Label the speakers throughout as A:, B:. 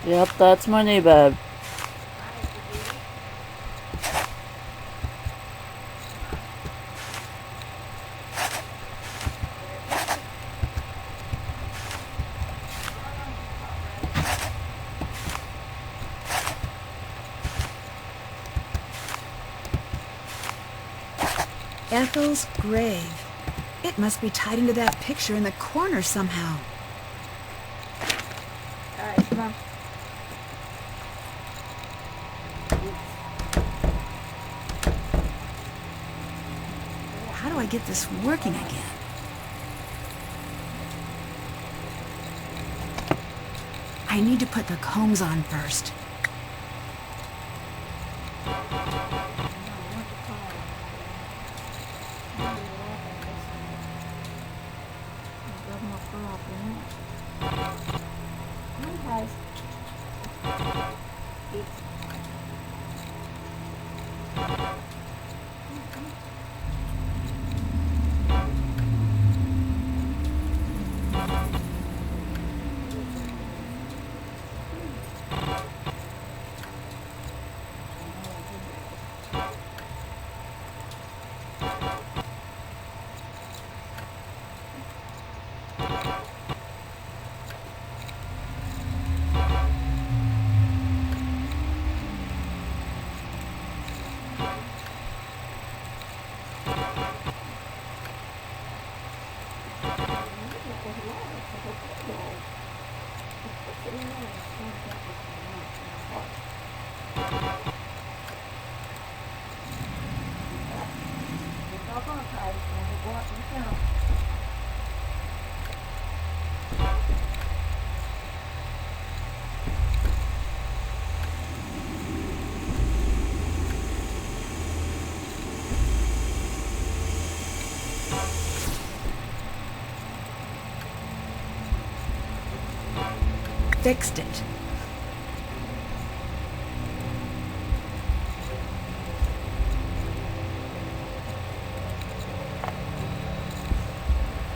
A: Yep, that's my knee bed.
B: Ethel's grave. It must be tied into that picture in the corner somehow.
C: Alright, come on.
B: How do I get this working again? I need to put the combs on first. Fixed it.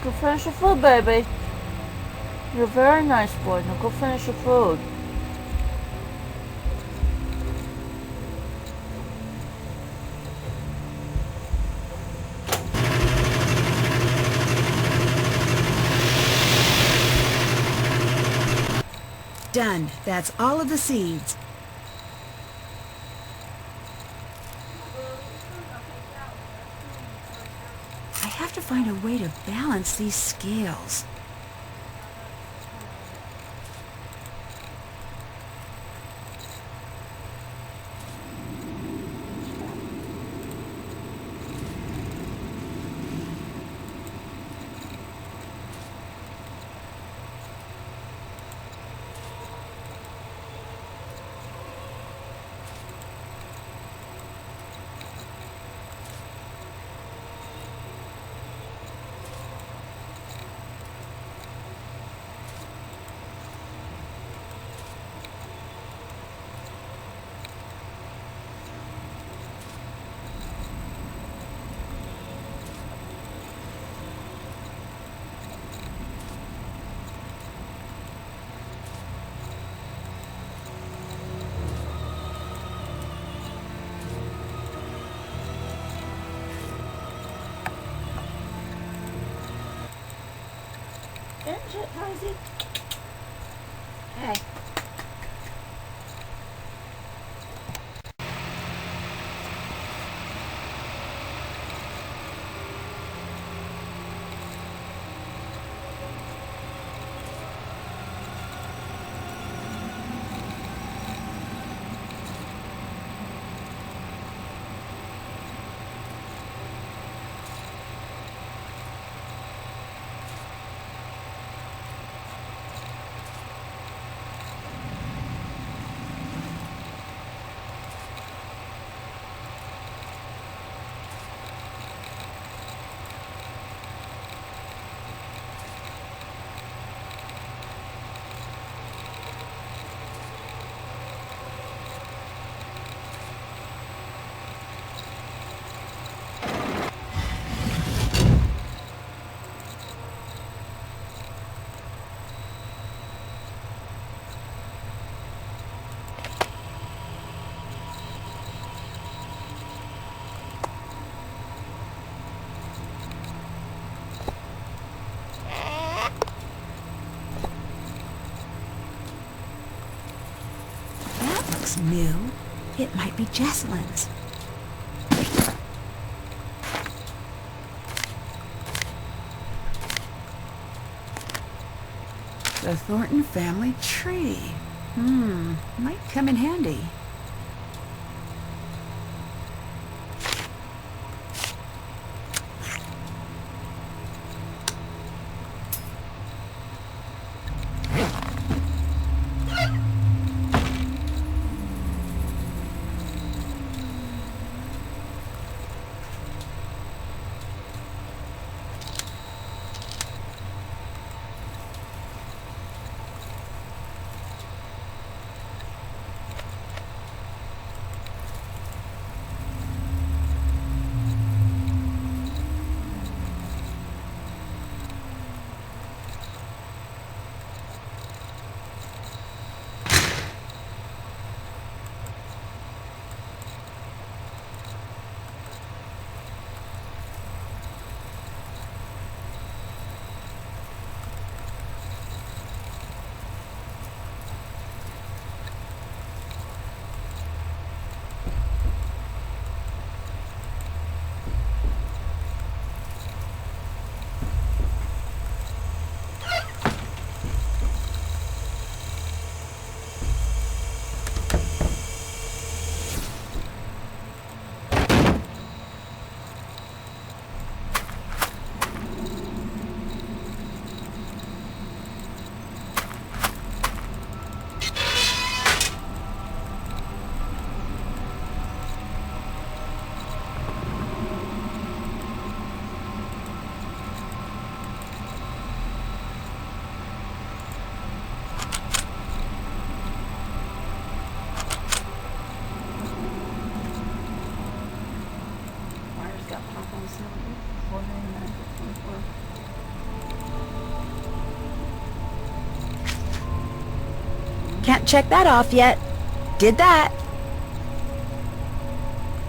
A: Go finish your food, baby. You're a very nice boy. Now go finish your food.
B: Done. That's all of the seeds. I have to find a way to balance these scales.
C: Finish it, Posey. Hey.
B: looks new. It might be Jesselyn's. The Thornton family tree. Might come in handy. Can't check that off yet. Did that.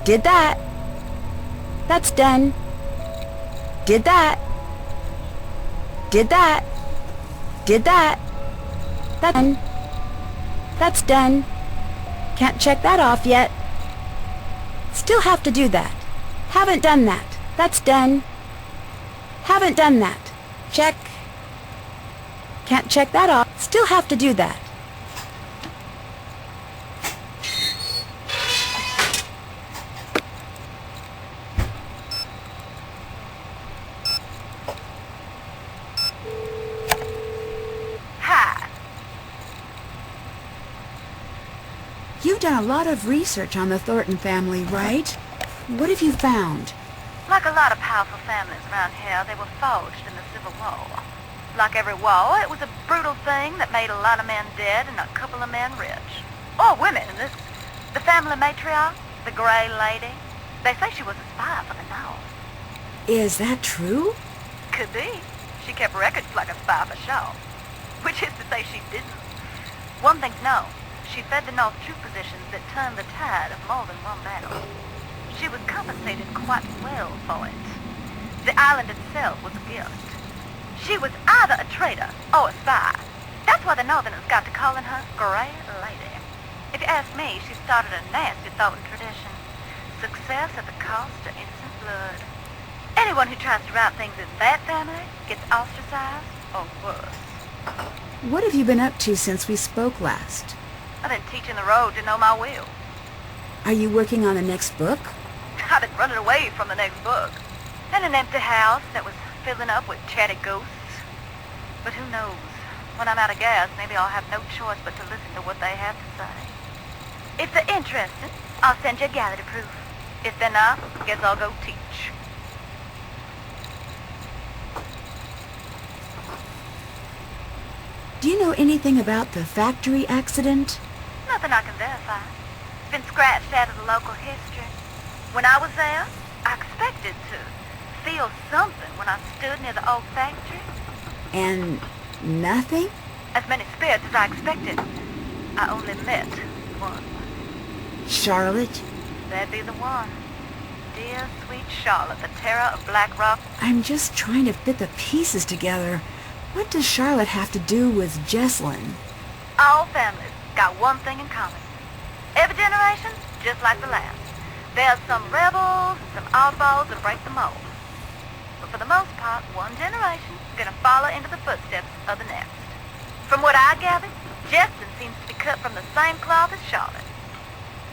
B: Did that. That's done. Did that. Did that. Did that. That's done. That's done. Can't check that off yet. Still have to do that. Haven't done that. That's done. Haven't done that. Check. Can't check that off. Still have to do that. You've done a lot of research on the Thornton family, right? What have you found?
D: Like a lot of powerful families around here, they were forged in the Civil War. Like every war, it was a brutal thing that made a lot of men dead and a couple of men rich. Or women. The family matriarch, the Gray Lady, they say she was a spy for the North.
B: Is that true?
D: Could be. She kept records like a spy for sure. Which is to say she didn't. One thing's known. She fed the North troop positions that turned the tide of more than one battle. She was compensated quite well for it. The island itself was a gift. She was either a traitor or a spy. That's why the Northerners got to calling her Gray Lady. If you ask me, she started a nasty Thornton tradition. Success at the cost of innocent blood. Anyone who tries to route things in that family gets ostracized or worse.
B: What have you been up to since we spoke last?
D: I've been teaching the road to know my will.
B: Are you working on the next book?
D: I've been running away from the next book. In an empty house that was filling up with chatty ghosts. But who knows? When I'm out of gas, maybe I'll have no choice but to listen to what they have to say. If they're interested, I'll send you a gallery proof. If they're not, guess I'll go teach.
B: Do you know anything about the factory accident?
D: Nothing I can verify. It's been scratched out of the local history. When I was there, I expected to feel something when I stood near the old factory.
B: And nothing?
D: As many spirits as I expected. I only met one.
B: Charlotte?
D: That'd be the one. Dear, sweet Charlotte, the terror of Black Rock.
B: I'm just trying to fit the pieces together. What does Charlotte have to do with Jesselyn?
D: All families got one thing in common. Every generation, just like the last. There's some rebels and some oddballs that break the mold. But for the most part, one generation is going to follow into the footsteps of the next. From what I gathered, Justin seems to be cut from the same cloth as Charlotte.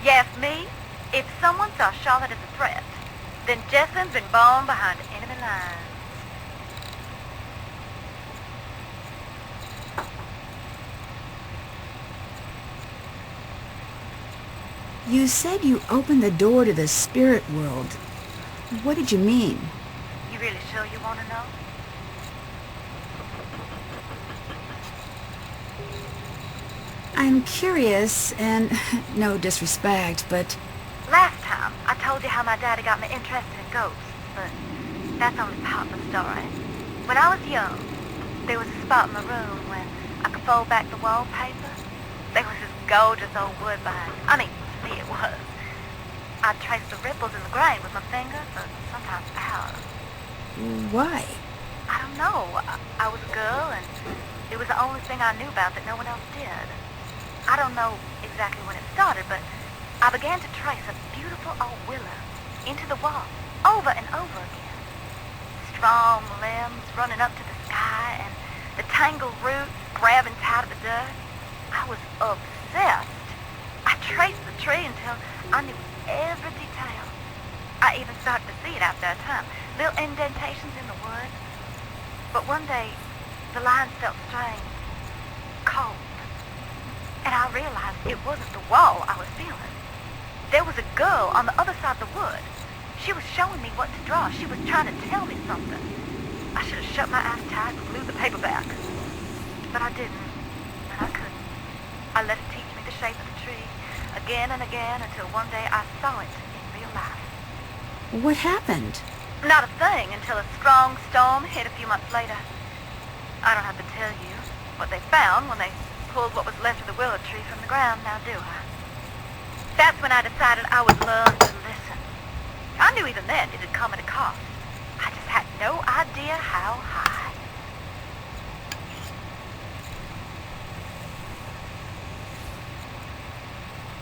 D: You ask me, if someone saw Charlotte as a threat, then Justin's been born behind enemy lines.
B: You said you opened the door to the spirit world. What did you mean?
D: You really sure you want to know?
B: I'm curious, and no disrespect, but...
D: Last time, I told you how my daddy got me interested in ghosts, but that's only part of the story. When I was young, there was a spot in my room when I could fold back the wallpaper. There was this gorgeous old wood behind it. I mean, to me it was. I'd trace the ripples in the grain with my fingers, or sometimes hours.
B: Why?
D: I don't know. I was a girl, and it was the only thing I knew about that no one else did. I don't know exactly when it started, but I began to trace a beautiful old willow into the wall, over and over again. Strong limbs running up to the sky, and the tangled roots grabbing tight at the dirt. I was obsessed. I traced the tree until I knew every detail. I even started to see it after a time, little indentations in the wood. But one day, the lines felt strange, cold. And I realized it wasn't the wall I was feeling. There was a girl on the other side of the wood. She was showing me what to draw. She was trying to tell me something. I should have shut my eyes tight and glued the paper back. But I didn't, and I couldn't. I let it teach me the shape of the tree, again and again, until one day I saw it in real life.
B: What happened?
D: Not a thing until a strong storm hit a few months later. I don't have to tell you what they found when they pulled what was left of the willow tree from the ground, now do I? That's when I decided I would learn to listen. I knew even then it had come at a cost. I just had no idea how high.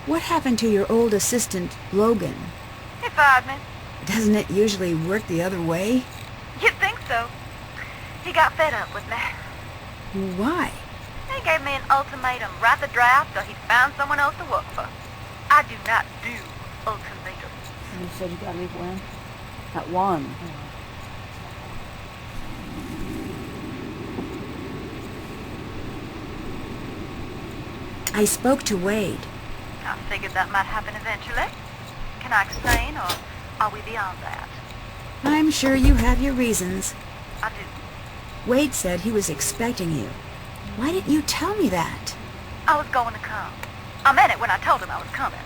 B: What happened to your old assistant, Logan?
D: He fired me.
B: Doesn't it usually work the other way?
D: You'd think so. He got fed up with me.
B: Why?
D: He gave me an ultimatum, write the draft, or he'd found someone else to work for. I do not do ultimatums.
A: And you said you got to leave when? At 1.
B: I spoke to Wade.
D: I figured that might happen eventually. Can I explain, or are we beyond that?
B: I'm sure you have your reasons.
D: I do.
B: Wade said he was expecting you. Why didn't you tell me that?
D: I was going to come. I meant it when I told him I was coming.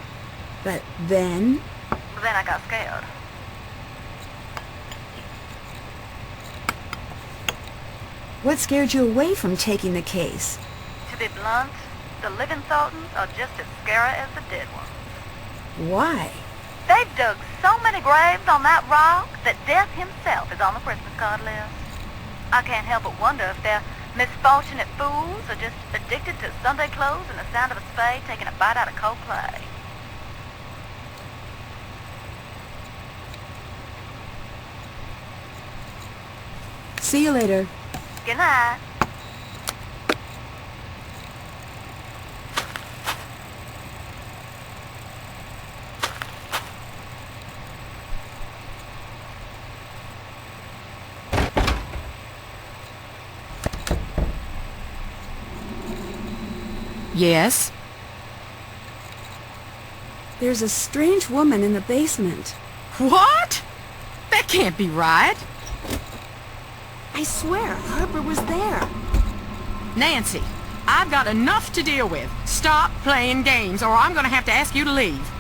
B: But then...
D: But then I got scared.
B: What scared you away from taking the case?
D: To be blunt, the living Thorntons are just as scary as the dead ones.
B: Why?
D: They've dug so many graves on that rock that Death himself is on the Christmas card list. I can't help but wonder if they're misfortunate fools or just addicted to Sunday clothes and the sound of a spade taking a bite out of cold clay.
B: See you later.
D: Good night.
E: Yes?
B: There's a strange woman in the basement.
E: What? That can't be right.
B: I swear, Harper was there.
E: Nancy, I've got enough to deal with. Stop playing games or I'm gonna have to ask you to leave.